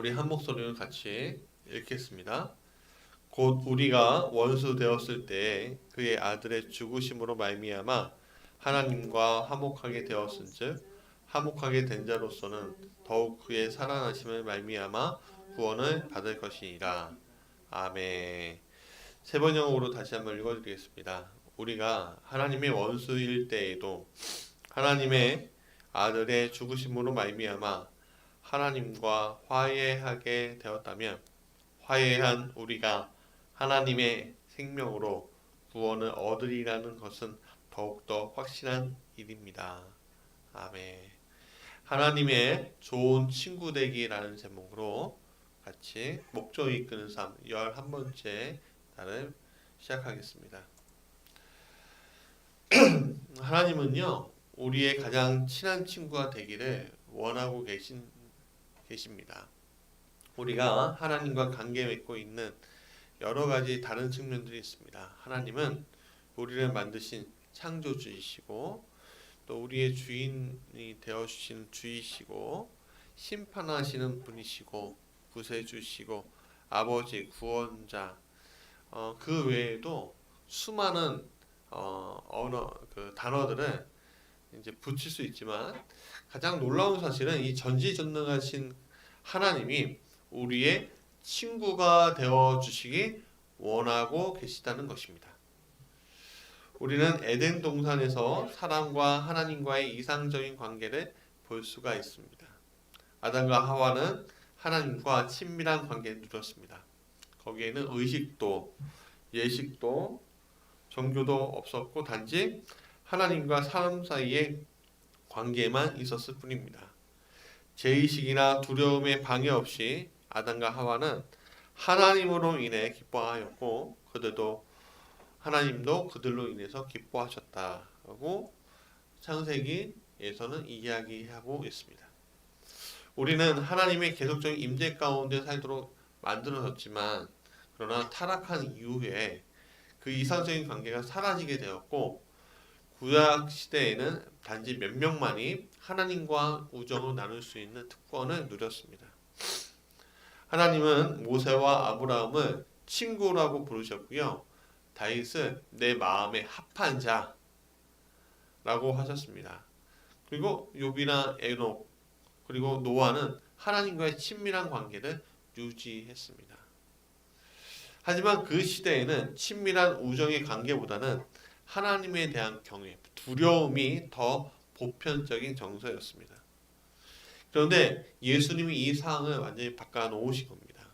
우리 한 목소리로 같이 읽겠습니다. 곧 우리가 원수 되었을 때 그의 아들의 죽으심으로 말미암아 하나님과 화목하게 되었은즉 화목하게 된 자로서는 더욱 그의 살아나심을 말미암아 구원을 받을 것이니라. 아멘. 세 번역으로 다시 한번 읽어드리겠습니다. 우리가 하나님의 원수일 때에도 하나님의 아들의 죽으심으로 말미암아 하나님과 화해하게 되었다면 화해한 우리가 하나님의 생명으로 구원을 얻으리라는 것은 더욱더 확실한 일입니다. 아멘. 하나님의 좋은 친구 되기라는 제목으로 같이 목적 이끄는 삶 11번째 날을 시작하겠습니다. 하나님은요, 우리의 가장 친한 친구가 되기를 원하고 계십니다. 우리가 하나님과 관계 맺고 있는 여러 가지 다른 측면들이 있습니다. 하나님은 우리를 만드신 창조주이시고 또 우리의 주인이 되어주시는 주이시고 심판하시는 분이시고 구세주시고 아버지 구원자, 그 외에도 수많은 언어 단어들을 이제 붙일 수 있지만 가장 놀라운 사실은 이 전지전능하신 하나님이 우리의 친구가 되어 주시기 원하고 계시다는 것입니다. 우리는 에덴 동산에서 사람과 하나님과의 이상적인 관계를 볼 수가 있습니다. 아담과 하와는 하나님과 친밀한 관계를 누렸습니다. 거기에는 의식도, 예식도, 종교도 없었고 단지 하나님과 사람 사이의 관계만 있었을 뿐입니다. 죄의식이나 두려움에 방해 없이 아담과 하와는 하나님으로 인해 기뻐하였고 하나님도 그들로 인해서 기뻐하셨다고 창세기에서는 이야기하고 있습니다. 우리는 하나님의 계속적인 임재 가운데 살도록 만들어졌지만 그러나 타락한 이후에 그 이상적인 관계가 사라지게 되었고 구약 시대에는 단지 몇 명만이 하나님과 우정을 나눌 수 있는 특권을 누렸습니다. 하나님은 모세와 아브라함을 친구라고 부르셨고요. 다윗은 내 마음에 합한 자라고 하셨습니다. 그리고 욥이나 에녹 그리고 노아는 하나님과의 친밀한 관계를 유지했습니다. 하지만 그 시대에는 친밀한 우정의 관계보다는 하나님에 대한 경외, 두려움이 더 보편적인 정서였습니다. 그런데 예수님이 이 상황을 완전히 바꿔놓으신 겁니다.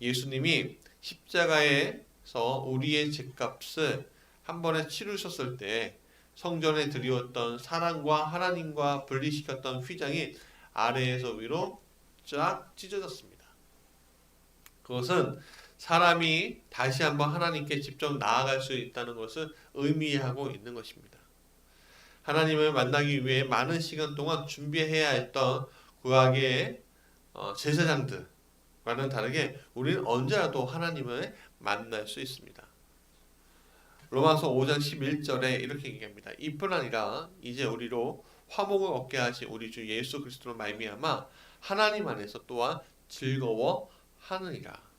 예수님이 십자가에서 우리의 죄값을 한 번에 치르셨을 때 성전에 드리웠던 사랑과 하나님과 분리시켰던 휘장이 아래에서 위로 쫙 찢어졌습니다. 그것은 사람이 다시 한번 하나님께 직접 나아갈 수 있다는 것을 의미하고 있는 것입니다. 하나님을 만나기 위해 많은 시간 동안 준비해야 했던 구약의 제사장들과는 다르게 우리는 언제라도 하나님을 만날 수 있습니다. 로마서 5장 11절에 이렇게 얘기합니다. 이뿐 아니라 이제 우리로 화목을 얻게 하신 우리 주 예수 그리스도로 말미암아 하나님 안에서 또한 즐거워하느니라.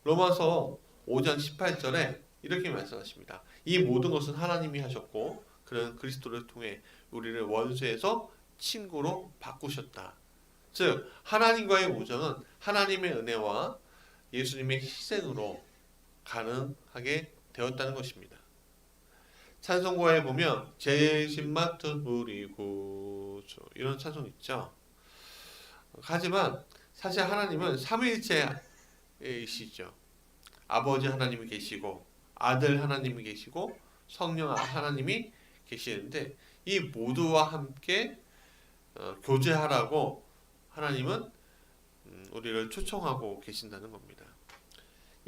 로마서 5장 18절에 이렇게 말씀하십니다. 이 모든 것은 하나님이 하셨고 그는 그리스도를 통해 우리를 원수에서 친구로 바꾸셨다. 즉 하나님과의 우정은 하나님의 은혜와 예수님의 희생으로 가능하게 되었다는 것입니다. 찬송가에 보면 죄심 맡은 우리 구주 이런 찬송 있죠. 하지만 사실 하나님은 삼위일체이시죠. 아버지 하나님이 계시고 아들 하나님이 계시고 성령 하나님이 계시는데 이 모두와 함께 교제하라고 하나님은 우리를 초청하고 계신다는 겁니다.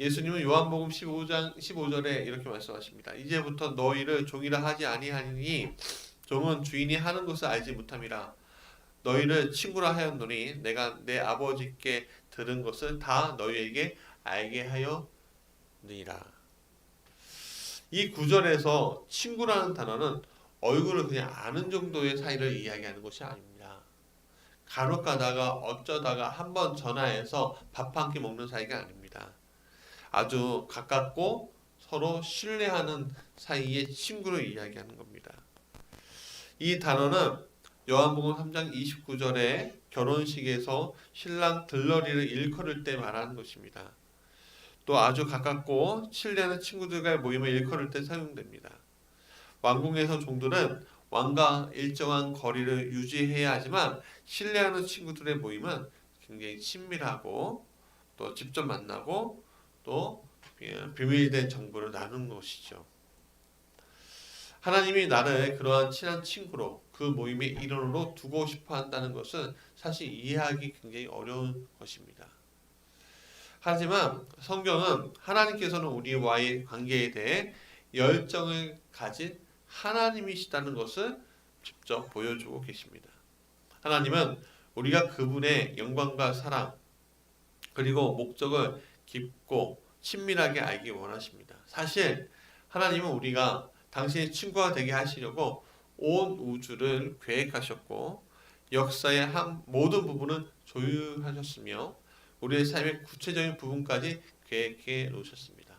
예수님은 요한복음 15장 15절에 이렇게 말씀하십니다. 이제부터 너희를 종이라 하지 아니하니 종은 주인이 하는 것을 알지 못함이라. 너희를 친구라 하였노니 내가 내 아버지께 들은 것을 다 너희에게 알게 하였느니라. 이 구절에서 친구라는 단어는 얼굴을 그냥 아는 정도의 사이를 이야기하는 것이 아닙니다. 간혹 가다가 어쩌다가 한번 전화해서 밥 한 끼 먹는 사이가 아닙니다. 아주 가깝고 서로 신뢰하는 사이의 친구를 이야기하는 겁니다. 이 단어는 요한복음 3장 29절에 결혼식에서 신랑 들러리를 일컬을 때 말하는 것입니다. 또 아주 가깝고 신뢰하는 친구들과의 모임을 일컬을 때 사용됩니다. 왕궁에서 종들은 왕과 일정한 거리를 유지해야 하지만 신뢰하는 친구들의 모임은 굉장히 친밀하고 또 직접 만나고 또 비밀된 정보를 나누는 것이죠. 하나님이 나를 그러한 친한 친구로 그 모임의 일원으로 두고 싶어 한다는 것은 사실 이해하기 굉장히 어려운 것입니다. 하지만 성경은 하나님께서는 우리와의 관계에 대해 열정을 가진 하나님이시다는 것을 직접 보여주고 계십니다. 하나님은 우리가 그분의 영광과 사랑 그리고 목적을 깊고 친밀하게 알기 원하십니다. 사실 하나님은 우리가 당신의 친구가 되게 하시려고 온 우주를 계획하셨고 역사의 모든 부분은 조율하셨으며 우리의 삶의 구체적인 부분까지 계획해 놓으셨습니다.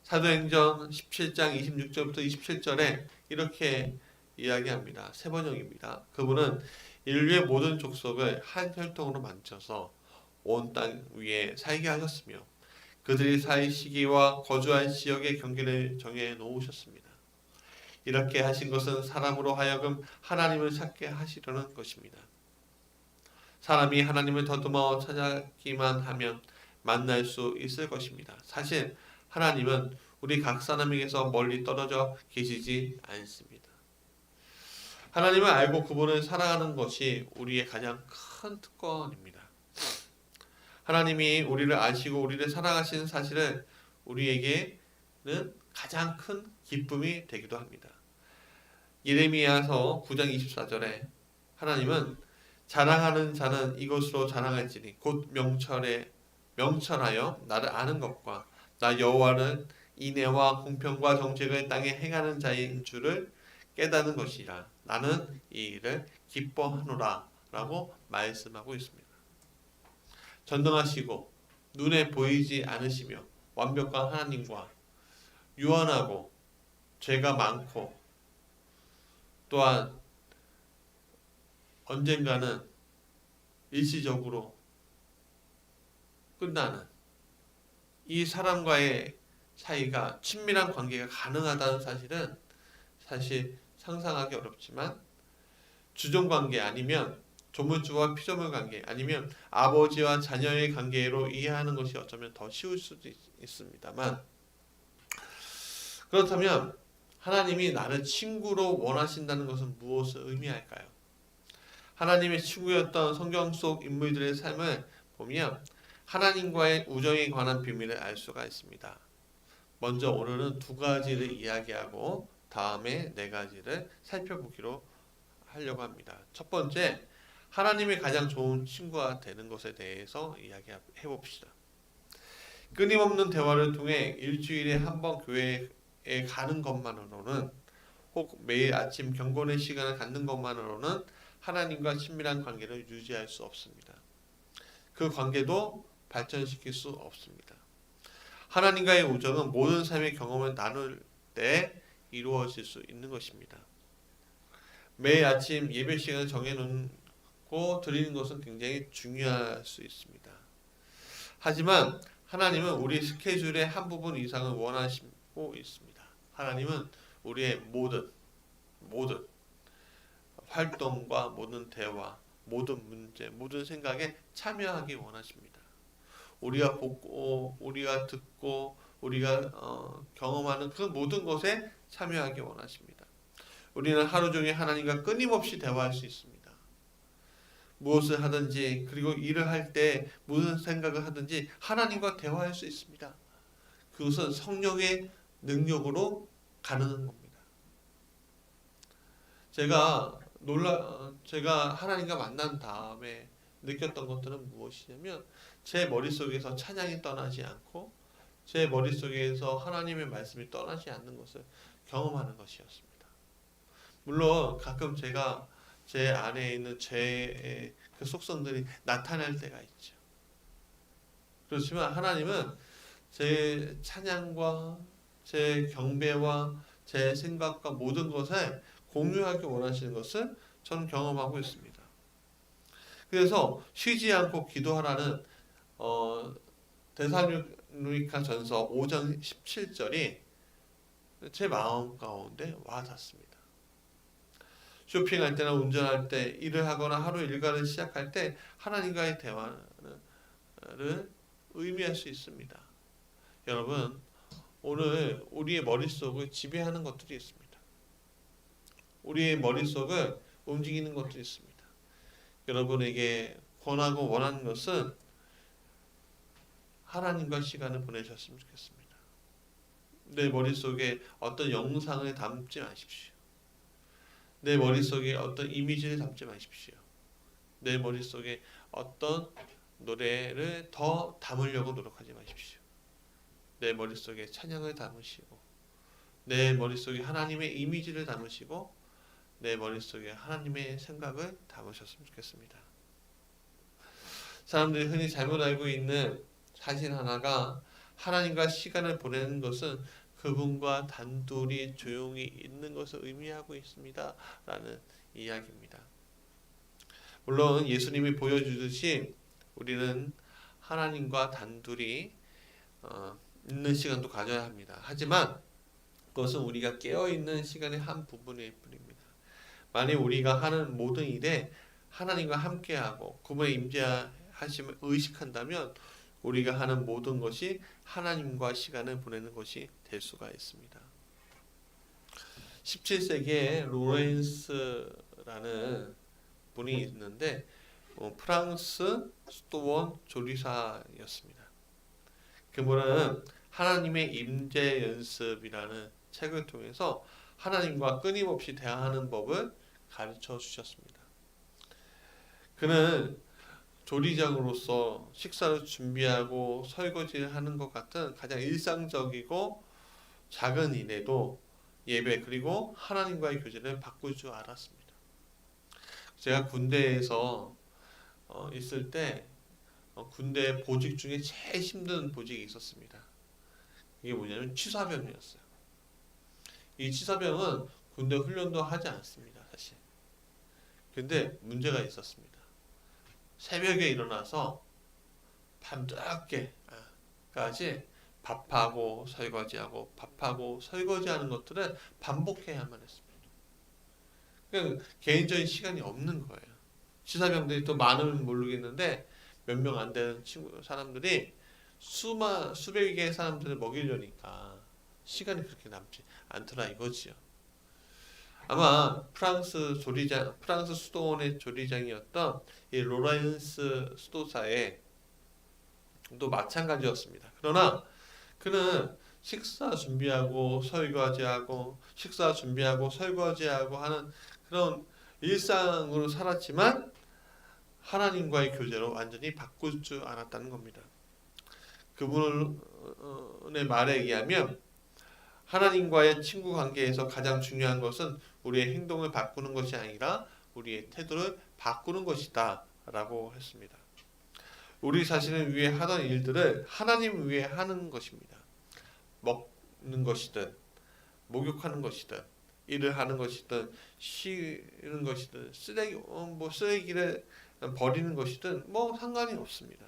사도행전 17장 26절부터 27절에 이렇게 이야기합니다. 세 번역입니다. 그분은 인류의 모든 족속을 한 혈통으로 만져서 온 땅 위에 살게 하셨으며 그들이 살 시기와 거주할 지역의 경계를 정해 놓으셨습니다. 이렇게 하신 것은 사람으로 하여금 하나님을 찾게 하시려는 것입니다. 사람이 하나님을 더듬어 찾기만 하면 만날 수 있을 것입니다. 사실 하나님은 우리 각 사람에게서 멀리 떨어져 계시지 않습니다. 하나님을 알고 그분을 사랑하는 것이 우리의 가장 큰 특권입니다. 하나님이 우리를 아시고 우리를 사랑하시는 사실은 우리에게는 가장 큰 기쁨이 되기도 합니다. 예레미야서 9장 24절에 하나님은 자랑하는 자는 이것으로 자랑할지니 곧 명철하여 나를 아는 것과 나 여호와는 인애와 공평과 정직을 땅에 행하는 자인 줄을 깨닫는 것이라 나는 이 일을 기뻐하노라 라고 말씀하고 있습니다. 전능하시고 눈에 보이지 않으시며 완벽한 하나님과 유한하고 죄가 많고 또한 언젠가는 일시적으로 끝나는 이 사람과의 사이가 친밀한 관계가 가능하다는 사실은 사실 상상하기 어렵지만 주종관계 아니면 조물주와 피조물 관계 아니면 아버지와 자녀의 관계로 이해하는 것이 어쩌면 더 쉬울 수도 있습니다만 그렇다면 하나님이 나를 친구로 원하신다는 것은 무엇을 의미할까요? 하나님의 친구였던 성경 속 인물들의 삶을 보면 하나님과의 우정에 관한 비밀을 알 수가 있습니다. 먼저 오늘은 두 가지를 이야기하고 다음에 네 가지를 살펴보기로 하려고 합니다. 첫 번째, 하나님의 가장 좋은 친구가 되는 것에 대해서 이야기해 봅시다. 끊임없는 대화를 통해 일주일에 한 번 교회에 가는 것만으로는 혹 매일 아침 경건의 시간을 갖는 것만으로는 하나님과 친밀한 관계를 유지할 수 없습니다. 그 관계도 발전시킬 수 없습니다. 하나님과의 우정은 모든 삶의 경험을 나눌 때 이루어질 수 있는 것입니다. 매일 아침 예배 시간을 정해놓고 드리는 것은 굉장히 중요할 수 있습니다. 하지만 하나님은 우리 스케줄의 한 부분 이상을 원하시고 있습니다. 하나님은 우리의 모든 활동과 모든 대화, 모든 문제, 모든 생각에 참여하기 원하십니다. 우리가 보고, 우리가 듣고, 우리가 경험하는 그 모든 것에 참여하기 원하십니다. 우리는 하루 종일 하나님과 끊임없이 대화할 수 있습니다. 무엇을 하든지 그리고 일을 할 때 무슨 생각을 하든지 하나님과 대화할 수 있습니다. 그것은 성령의 능력으로 가능한 겁니다. 제가 하나님과 만난 다음에 느꼈던 것들은 무엇이냐면 제 머릿속에서 찬양이 떠나지 않고 제 머릿속에서 하나님의 말씀이 떠나지 않는 것을 경험하는 것이었습니다. 물론 가끔 제가 제 안에 있는 죄의 그 속성들이 나타날 때가 있죠. 그렇지만 하나님은 제 찬양과 제 경배와 제 생각과 모든 것에 공유하기 원하시는 것을 저는 경험하고 있습니다. 그래서 쉬지 않고 기도하라는 데살로니가 전서 5장 17절이 제 마음 가운데 와닿습니다. 쇼핑할 때나 운전할 때, 일을 하거나 하루 일과를 시작할 때 하나님과의 대화를 의미할 수 있습니다. 여러분, 오늘 우리의 머릿속을 지배하는 것들이 있습니다. 우리의 머릿속을 움직이는 것들이 있습니다. 여러분에게 권하고 원하는 것은 하나님과 시간을 보내셨으면 좋겠습니다. 내 머릿속에 어떤 영상을 담지 마십시오. 내 머릿속에 어떤 이미지를 담지 마십시오. 내 머릿속에 어떤 노래를 더 담으려고 노력하지 마십시오. 내 머릿속에 찬양을 담으시고 내 머릿속에 하나님의 이미지를 담으시고 내 머릿속에 하나님의 생각을 담으셨으면 좋겠습니다. 사람들이 흔히 잘못 알고 있는 사실 하나가 하나님과 시간을 보내는 것은 그분과 단둘이 조용히 있는 것을 의미하고 있습니다. 라는 이야기입니다. 물론 예수님이 보여주듯이 우리는 하나님과 단둘이 있는 시간도 가져야 합니다. 하지만 그것은 우리가 깨어있는 시간의 한 부분일 뿐입니다. 만약 우리가 하는 모든 일에 하나님과 함께하고 그분의 임재하심을 의식한다면 우리가 하는 모든 것이 하나님과 시간을 보내는 것이 될 수가 있습니다. 17세기에 로렌스라는 분이 있는데 프랑스 수도원 조리사였습니다. 그분은 하나님의 임재 연습이라는 책을 통해서 하나님과 끊임없이 대화하는 법을 가르쳐 주셨습니다. 그는 조리장으로서 식사를 준비하고 설거지를 하는 것 같은 가장 일상적이고 작은 일에도 예배 그리고 하나님과의 교제를 바꿀 줄 알았습니다. 제가 군대에서 있을 때 군대 보직 중에 제일 힘든 보직이 있었습니다. 이게 뭐냐면 취사병이었어요. 이 취사병은 군대 훈련도 하지 않습니다, 사실. 근데 문제가 있었습니다. 새벽에 일어나서 밤늦게까지 밥하고 설거지하고 밥하고 설거지하는 것들을 반복해야만 했습니다. 그러니까 개인적인 시간이 없는 거예요. 취사병들이 또 많으면 모르겠는데 몇 명 안 되는 사람들이 수백 개의 사람들을 먹이려니까 시간이 그렇게 남지 않더라 이거지요. 아마 프랑스 수도원의 조리장이었던 이 로렌스 수도사의 또 마찬가지였습니다. 그러나 그는 식사 준비하고 설거지하고 하는 그런 일상으로 살았지만 하나님과의 교제로 완전히 바꿀 줄 알았다는 겁니다. 그분의 말에 의하면 하나님과의 친구 관계에서 가장 중요한 것은 우리의 행동을 바꾸는 것이 아니라 우리의 태도를 바꾸는 것이다 라고 했습니다. 우리 자신을 위해 하던 일들을 하나님을 위해 하는 것입니다. 먹는 것이든 목욕하는 것이든 일을 하는 것이든 쉬는 것이든 쓰레기를 버리는 것이든 상관이 없습니다.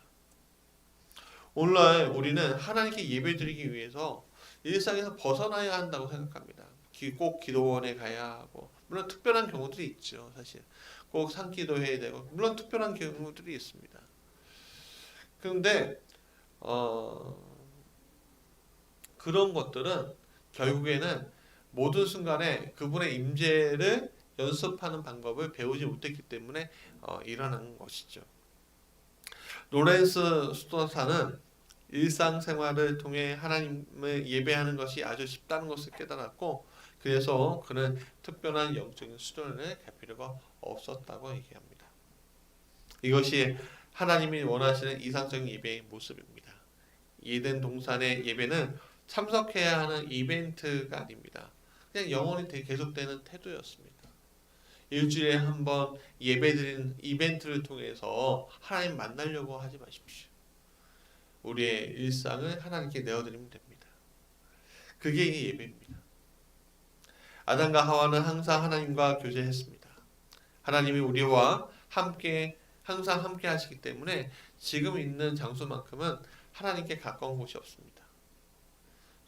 오늘날 우리는 하나님께 예배드리기 위해서 일상에서 벗어나야 한다고 생각합니다. 꼭 기도원에 가야 하고 물론 특별한 경우들이 있죠. 사실 꼭 산기도 해야 되고 물론 특별한 경우들이 있습니다. 그런데 그런 것들은 결국에는 모든 순간에 그분의 임재를 연습하는 방법을 배우지 못했기 때문에 일어나는 것이죠. 로렌스 수도사는 일상생활을 통해 하나님을 예배하는 것이 아주 쉽다는 것을 깨달았고 그래서 그는 특별한 영적인 수련을 갈 필요가 없었다고 얘기합니다. 이것이 하나님이 원하시는 이상적인 예배의 모습입니다. 에덴 동산의 예배는 참석해야 하는 이벤트가 아닙니다. 그냥 영원히 계속되는 태도였습니다. 일주일에 한 번 예배드리는 이벤트를 통해서 하나님 만나려고 하지 마십시오. 우리의 일상을 하나님께 내어드리면 됩니다. 그게 예배입니다. 아담과 하와는 항상 하나님과 교제했습니다. 하나님이 우리와 함께 항상 함께 하시기 때문에 지금 있는 장소만큼은 하나님께 가까운 곳이 없습니다.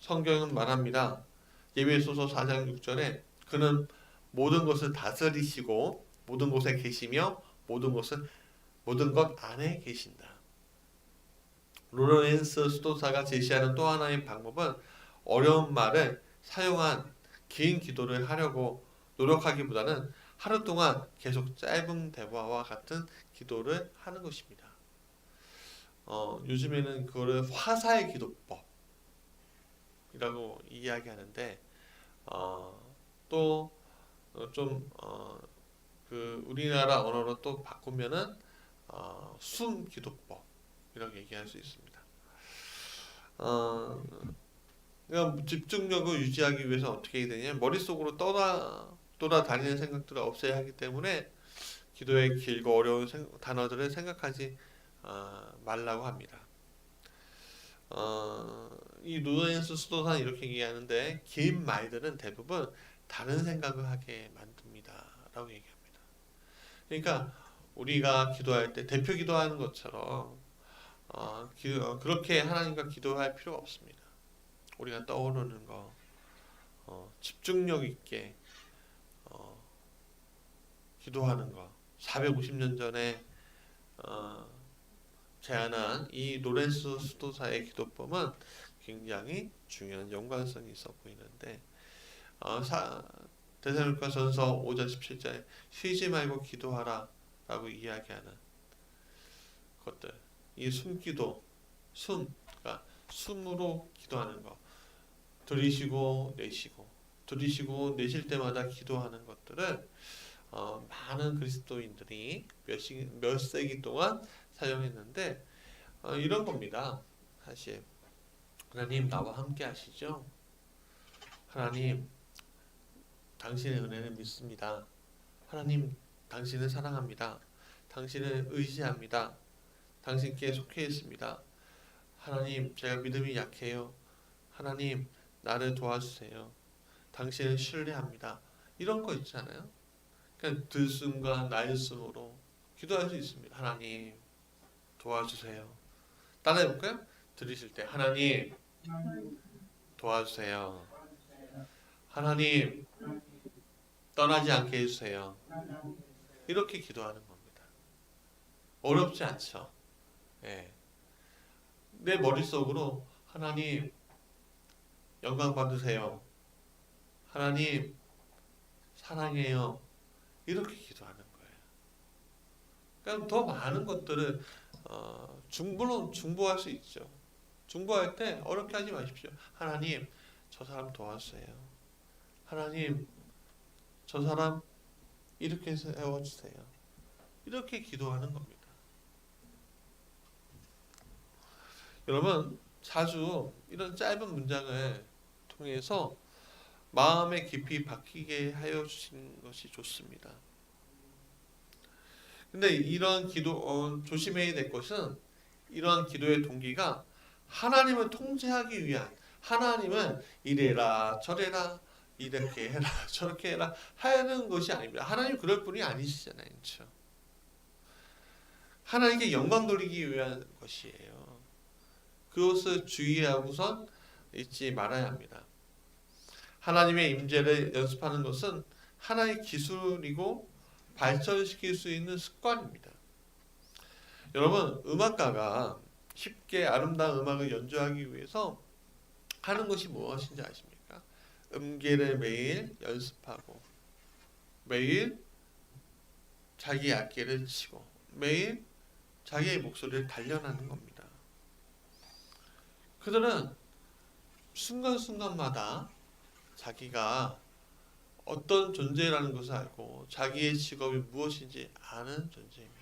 성경은 말합니다. 예배소서 4장 6절에 그는 모든 것을 다스리시고 모든 곳에 계시며 모든 것 안에 계신다. 로렌스 수도사가 제시하는 또 하나의 방법은 어려운 말을 사용한 긴 기도를 하려고 노력하기보다는 하루 동안 계속 짧은 대화와 같은 기도를 하는 것입니다. 요즘에는 그거를 화사의 기도법이라고 이야기하는데 또 좀 그 우리나라 언어로 또 바꾸면은 숨 기도법이라고 얘기할 수 있습니다. 그러니까 집중력을 유지하기 위해서 어떻게 해야 되냐면 머릿속으로 돌아다니는 생각들을 없애야 하기 때문에 기도의 길고 어려운 단어들을 생각하지 말라고 합니다. 이 루덴스 수도사는 이렇게 얘기하는데 긴 말들은 대부분 다른 생각을 하게 만듭니다 라고 얘기합니다. 그러니까 우리가 기도할 때 대표 기도하는 것처럼 그렇게 하나님과 기도할 필요가 없습니다. 우리가 떠오르는 거 집중력 있게 기도하는 거 450년 전에 제안한 이 로렌스 수도사의 기도법은 굉장히 중요한 연관성이 있어 보이는데 데살로니가전서 5장 17절에 쉬지 말고 기도하라 라고 이야기하는 것들, 이 숨기도, 그러니까 숨으로 기도하는 거, 들이쉬고 내쉬고 들이쉬고 내쉴 때마다 기도하는 것들을 많은 그리스도인들이 몇 세기 동안 사용했는데 이런 겁니다. 사실 하나님 나와 함께 하시죠. 하나님 당신의 은혜를 믿습니다. 하나님 당신을 사랑합니다. 당신을 의지합니다. 당신께 속해 있습니다. 하나님 제가 믿음이 약해요. 하나님 나를 도와주세요. 당신을 신뢰합니다. 이런 거 있잖아요. 그냥 들숨과 날숨으로 기도할 수 있습니다. 하나님 도와주세요. 따라해볼까요? 들으실 때 하나님 도와주세요. 하나님 떠나지 않게 해주세요. 이렇게 기도하는 겁니다. 어렵지 않죠? 예. 내 머릿속으로 하나님 영광 받으세요. 하나님 사랑해요. 이렇게 기도하는 거예요. 그러니까 더 많은 것들을 물론 중보할 수 있죠. 중보할 때 어렵게 하지 마십시오. 하나님 저 사람 도와주세요. 하나님 저 사람 이렇게 세워주세요. 이렇게 기도하는 겁니다. 여러분 자주 이런 짧은 문장을 통해서 마음에 깊이 박히게 하여 주시는 것이 좋습니다. 근데 이런 기도 조심해야 될 것은 이런 기도의 동기가 하나님을 통제하기 위한, 하나님은 이래라 저래라 이렇게 해라 저렇게 해라 하는 것이 아닙니다. 하나님 그럴 분이 아니시잖아요. 그렇죠? 하나님께 영광 돌리기 위한 것이에요. 그것을 주의하고선 잊지 말아야 합니다. 하나님의 임재를 연습하는 것은 하나의 기술이고 발전시킬 수 있는 습관입니다. 여러분 음악가가 쉽게 아름다운 음악을 연주하기 위해서 하는 것이 무엇인지 아십니까? 음계를 매일 연습하고 매일 자기 악기를 치고 매일 자기의 목소리를 단련하는 겁니다. 그들은 순간순간마다 자기가 어떤 존재라는 것을 알고 자기의 직업이 무엇인지 아는 존재입니다.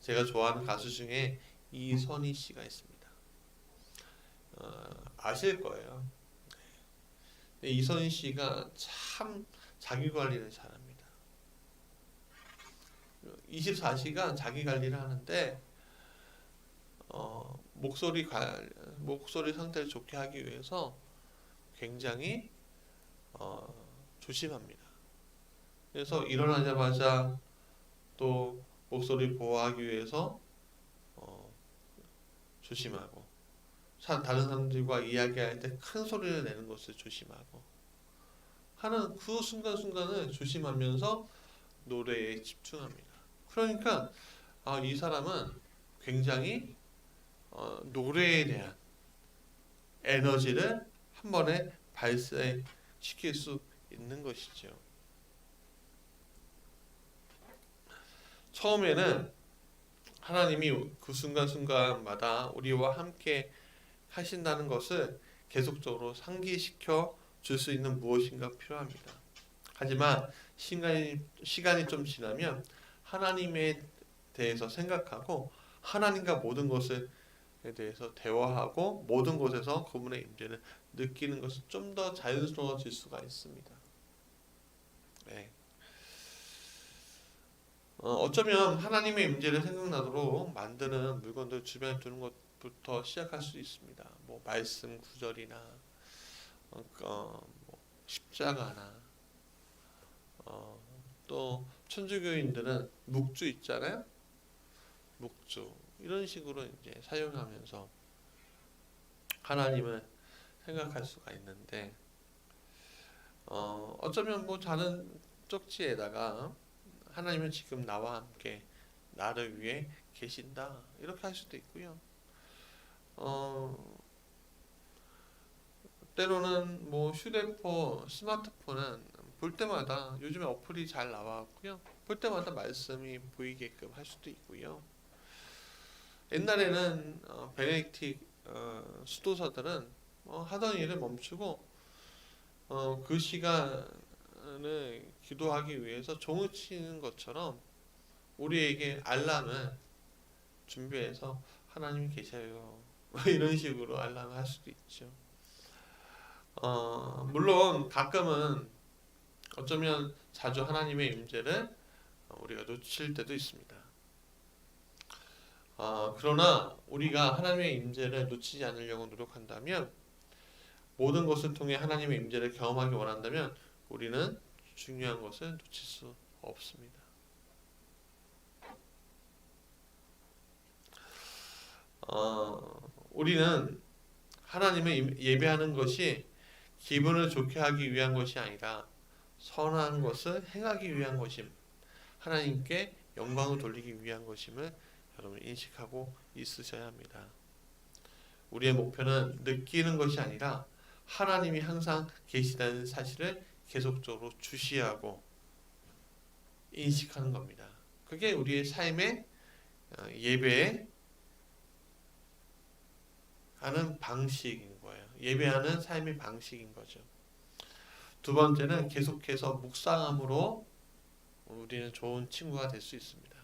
제가 좋아하는 가수 중에 이선희 씨가 있습니다. 아실 거예요. 이선희 씨가 참 자기 관리를 잘합니다. 24시간 자기 관리를 하는데 목소리 상태를 좋게 하기 위해서 굉장히 조심합니다. 그래서 일어나자마자 또 목소리 보호하기 위해서 조심하고, 다른 사람들과 이야기할 때 큰 소리를 내는 것을 조심하고 하는 그 순간순간을 조심하면서 노래에 집중합니다. 그러니까 이 사람은 굉장히 노래에 대한 에너지를 한 번에 발산시킬 수 있는 것이죠. 처음에는 하나님이 그 순간순간마다 우리와 함께 하신다는 것을 계속적으로 상기시켜 줄 수 있는 무엇인가 필요합니다. 하지만 시간이 좀 지나면 하나님에 대해서 생각하고 하나님과 모든 것에 대해서 대화하고 모든 곳에서 그분의 임재를 느끼는 것은 좀 더 자연스러워질 수가 있습니다. 네. 어쩌면 하나님의 임재를 생각나도록 만드는 물건들 주변에 두는 것부터 시작할 수 있습니다. 뭐 말씀 구절이나 뭐 십자가나 또 천주교인들은 묵주 있잖아요. 묵주 이런 식으로 이제 사용하면서 하나님을 생각할 수가 있는데 어쩌면 뭐 작은 쪽지에다가 하나님은 지금 나와 함께 나를 위해 계신다 이렇게 할 수도 있고요. 때로는 뭐 휴대폰, 스마트폰은 볼 때마다 요즘에 어플이 잘 나와갖고요. 볼 때마다 말씀이 보이게끔 할 수도 있고요. 옛날에는 베네딕트 수도사들은 하던 일을 멈추고 그 시간을 기도하기 위해서 종을 치는 것처럼 우리에게 알람을 준비해서 하나님이 계셔요 이런 식으로 알람을 할 수도 있죠. 물론 가끔은 어쩌면 자주 하나님의 임재를 우리가 놓칠 때도 있습니다. 그러나 우리가 하나님의 임재를 놓치지 않으려고 노력한다면, 모든 것을 통해 하나님의 임재를 경험하기 원한다면 우리는 중요한 것을 놓칠 수 없습니다. 우리는 하나님을 예배하는 것이 기분을 좋게 하기 위한 것이 아니라 선한 것을 행하기 위한 것임, 하나님께 영광을 돌리기 위한 것임을 여러분 인식하고 있으셔야 합니다. 우리의 목표는 느끼는 것이 아니라 하나님이 항상 계시다는 사실을 계속적으로 주시하고 인식하는 겁니다. 그게 우리의 삶의 예배에 하는 방식인 거예요. 예배하는 삶의 방식인 거죠. 두 번째는 계속해서 묵상함으로 우리는 좋은 친구가 될 수 있습니다.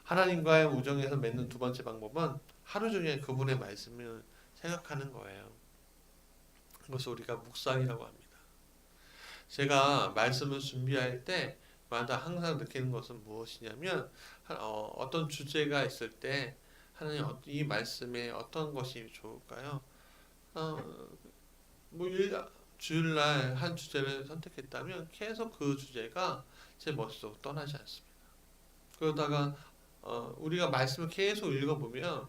하나님과의 우정에서 맺는 두 번째 방법은 하루 종일 그분의 말씀을 생각하는 거예요. 그것을 우리가 묵상이라고 합니다. 제가 말씀을 준비할 때마다 항상 느끼는 것은 무엇이냐면 어떤 주제가 있을 때 하나님 이 말씀에 어떤 것이 좋을까요? 주일날 한 주제를 선택했다면 계속 그 주제가 제 머릿속으로 떠나지 않습니다. 그러다가 우리가 말씀을 계속 읽어보면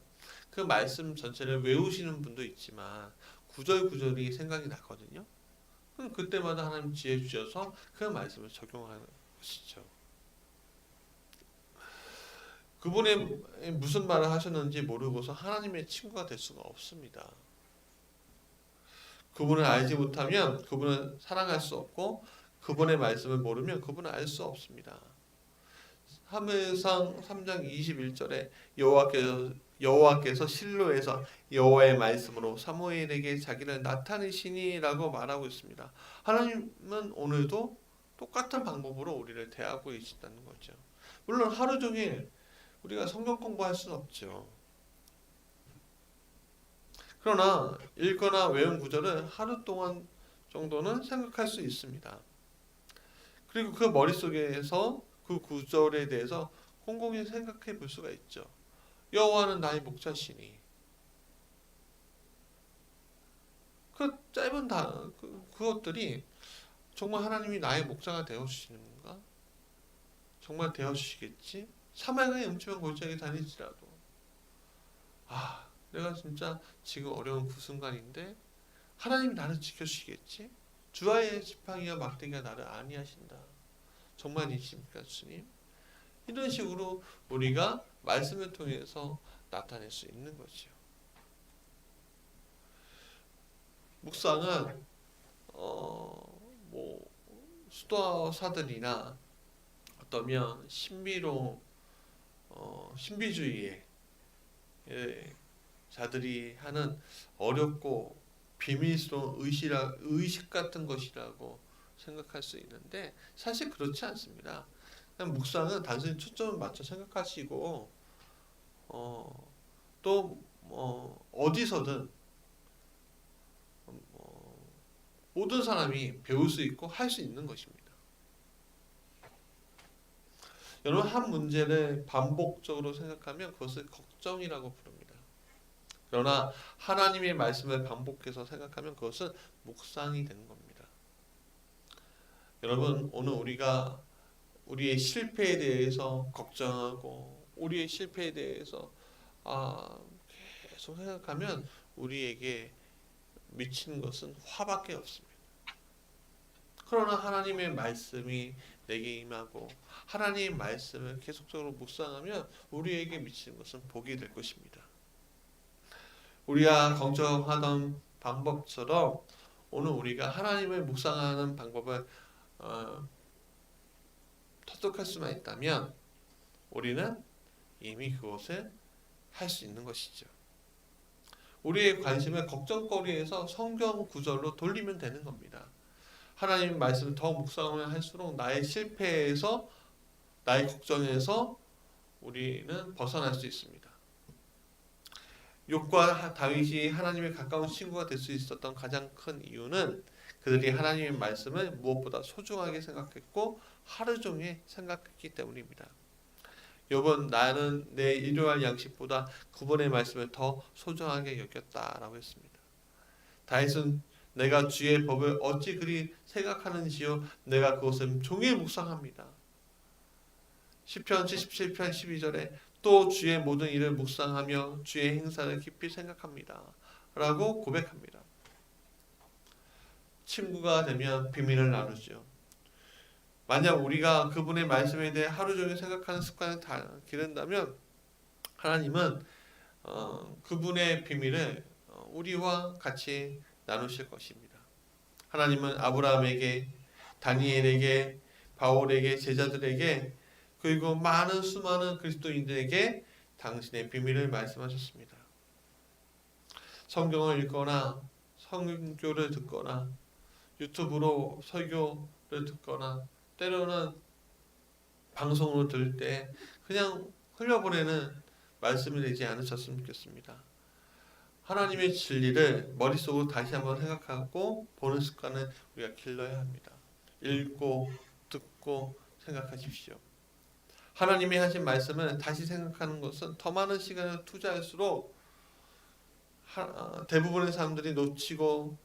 그 말씀 전체를 외우시는 분도 있지만 구절구절이 생각이 나거든요. 그럼 그때마다 하나님 지혜 주셔서 그 말씀을 적용하는 것이죠. 그분이 무슨 말을 하셨는지 모르고서 하나님의 친구가 될 수가 없습니다. 그분을 알지 못하면 그분을 사랑할 수 없고, 그분의 말씀을 모르면 그분을 알 수 없습니다. 사무엘상 3장 21절에 여호와께서 실로에서 여호와의 말씀으로 사무엘에게 자기를 나타내시니라고 말하고 있습니다. 하나님은 오늘도 똑같은 방법으로 우리를 대하고 계신다는 거죠. 물론 하루 종일 우리가 성경 공부할 수는 없죠. 그러나 읽거나 외운 구절을 하루 동안 정도는 생각할 수 있습니다. 그리고 그 머릿속에서 그 구절에 대해서 곰곰이 생각해 볼 수가 있죠. 여호와는 나의 목자시니. 그 짧은 그것들이 정말 하나님이 나의 목자가 되어 주시는 건가? 정말 되어 주시겠지? 사망의 음침한 골짜기 다닐지라도 내가 진짜 지금 어려운 그 순간인데 하나님이 나를 지켜주시겠지? 주와의 지팡이와 막대기가 나를 안위하신다. 정말이십니까 주님? 이런 식으로 우리가 말씀을 통해서 나타낼 수 있는 거죠. 묵상은 뭐 수도사들이나 어떠면 신비주의의 자들이 하는 어렵고 비밀스러운 의식 같은 것이라고 생각할 수 있는데 사실 그렇지 않습니다. 그냥 묵상은 단순히 초점을 맞춰 생각하시고 또 어디서든 모든 사람이 배울 수 있고 할 수 있는 것입니다. 여러분 한 문제를 반복적으로 생각하면 그것을 걱정이라고 부릅니다. 그러나 하나님의 말씀을 반복해서 생각하면 그것은 묵상이 되는 겁니다. 여러분 오늘 우리가 우리의 실패에 대해서 걱정하고 우리의 실패에 대해서 계속 생각하면 우리에게 미치는 것은 화밖에 없습니다. 그러나 하나님의 말씀이 내게 임하고 하나님의 말씀을 계속적으로 묵상하면 우리에게 미치는 것은 복이 될 것입니다. 우리가 걱정하던 방법처럼 오늘 우리가 하나님을 묵상하는 방법을 터득할 수만 있다면 우리는 이미 그것을 할 수 있는 것이죠. 우리의 관심을 걱정거리에서 성경 구절로 돌리면 되는 겁니다. 하나님의 말씀을 더 묵상하면 할수록 나의 실패에서 나의 걱정에서 우리는 벗어날 수 있습니다. 욥과 다윗이 하나님의 가까운 친구가 될 수 있었던 가장 큰 이유는 그들이 하나님의 말씀을 무엇보다 소중하게 생각했고 하루 종일 생각했기 때문입니다. 욥은 나는 내 일용할 양식보다 그분의 말씀을 더 소중하게 여겼다라고 했습니다. 다윗은 내가 주의 법을 어찌 그리 생각하는지요 내가 그것을 종일 묵상합니다. 시편 77편 12절에 또 주의 모든 일을 묵상하며 주의 행사를 깊이 생각합니다 라고 고백합니다. 친구가 되면 비밀을 나누죠. 만약 우리가 그분의 말씀에 대해 하루 종일 생각하는 습관을 기른다면 하나님은 그분의 비밀을 우리와 같이 나누실 것입니다. 하나님은 아브라함에게, 다니엘에게, 바울에게, 제자들에게 그리고 수많은 그리스도인들에게 당신의 비밀을 말씀하셨습니다. 성경을 읽거나 성교를 듣거나 유튜브로 설교를 듣거나 때로는 방송으로 들을 때 그냥 흘려보내는 말씀이 되지 않으셨으면 좋겠습니다. 하나님의 진리를 머릿속으로 다시 한번 생각하고 보는 습관을 우리가 길러야 합니다. 읽고 듣고 생각하십시오. 하나님이 하신 말씀을 다시 생각하는 것은 더 많은 시간을 투자할수록 대부분의 사람들이 놓치고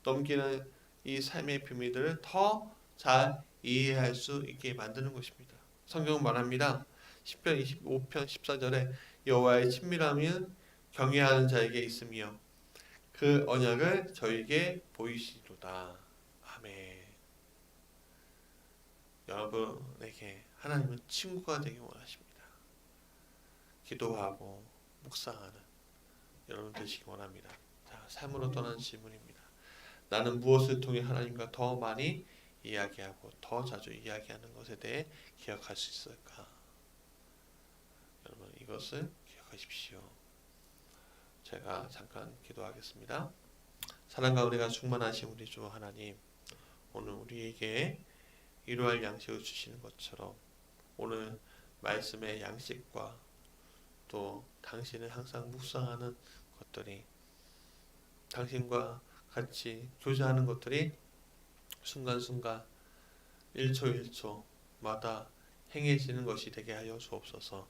넘기는 이 삶의 비밀들을 더 잘 이해할 수 있게 만드는 것입니다. 성경은 말합니다. 시편 25편 14절에 여호와의 친밀함은 경외하는 자에게 있으며 그 언약을 저에게 보이시도다. 아멘. 여러분에게 하나님은 친구가 되기 원하십니다. 기도하고 묵상하는 여러분 되시기 원합니다. 자, 삶으로 떠나는 질문입니다. 나는 무엇을 통해 하나님과 더 많이 이야기하고 더 자주 이야기하는 것에 대해 기억할 수 있을까? 여러분 이것을 기억하십시오. 제가 잠깐 기도하겠습니다. 사랑과 은혜가 충만하신 우리 주 하나님, 오늘 우리에게 일용할 양식을 주시는 것처럼 오늘 말씀의 양식과 또 당신을 항상 묵상하는 것들이 당신과 같이 교제하는 것들이 순간순간 1초 1초마다 행해지는 것이 되게 하여 주옵소서.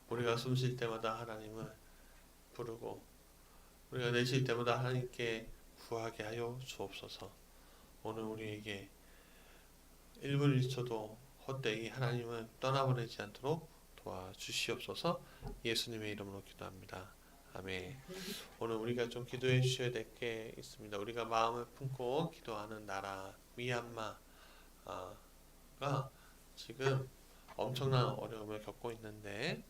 우리가 숨 쉴 때마다 하나님을 부르고 우리가 내쉴 때마다 하나님께 구하게 하여 주옵소서. 오늘 우리에게 1분 1초도 헛되이 하나님을 떠나보내지 않도록 도와주시옵소서. 예수님의 이름으로 기도합니다. 아멘. 오늘 우리가 좀 기도해 주셔야 될 게 있습니다. 우리가 마음을 품고 기도하는 나라 미얀마가 지금 엄청난 어려움을 겪고 있는데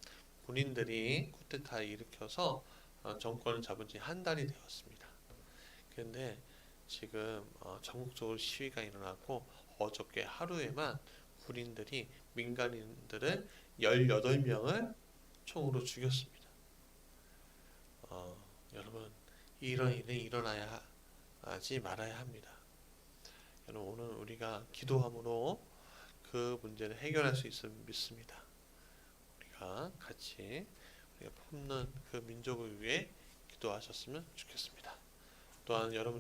군인들이 쿠데타를 일으켜서 정권을 잡은 지 한 달이 되었습니다. 그런데 지금 전국적으로 시위가 일어나고 어저께 하루에만 군인들이 민간인들을 18명을 총으로 죽였습니다. 여러분 이런 일이 일어나야 하지 말아야 합니다. 여러분 오늘 우리가 기도함으로 그 문제를 해결할 수 있음을 믿습니다. 우리가 같이 우리가 품는 그 민족을 위해 기도하셨으면 좋겠습니다. 또한 여러분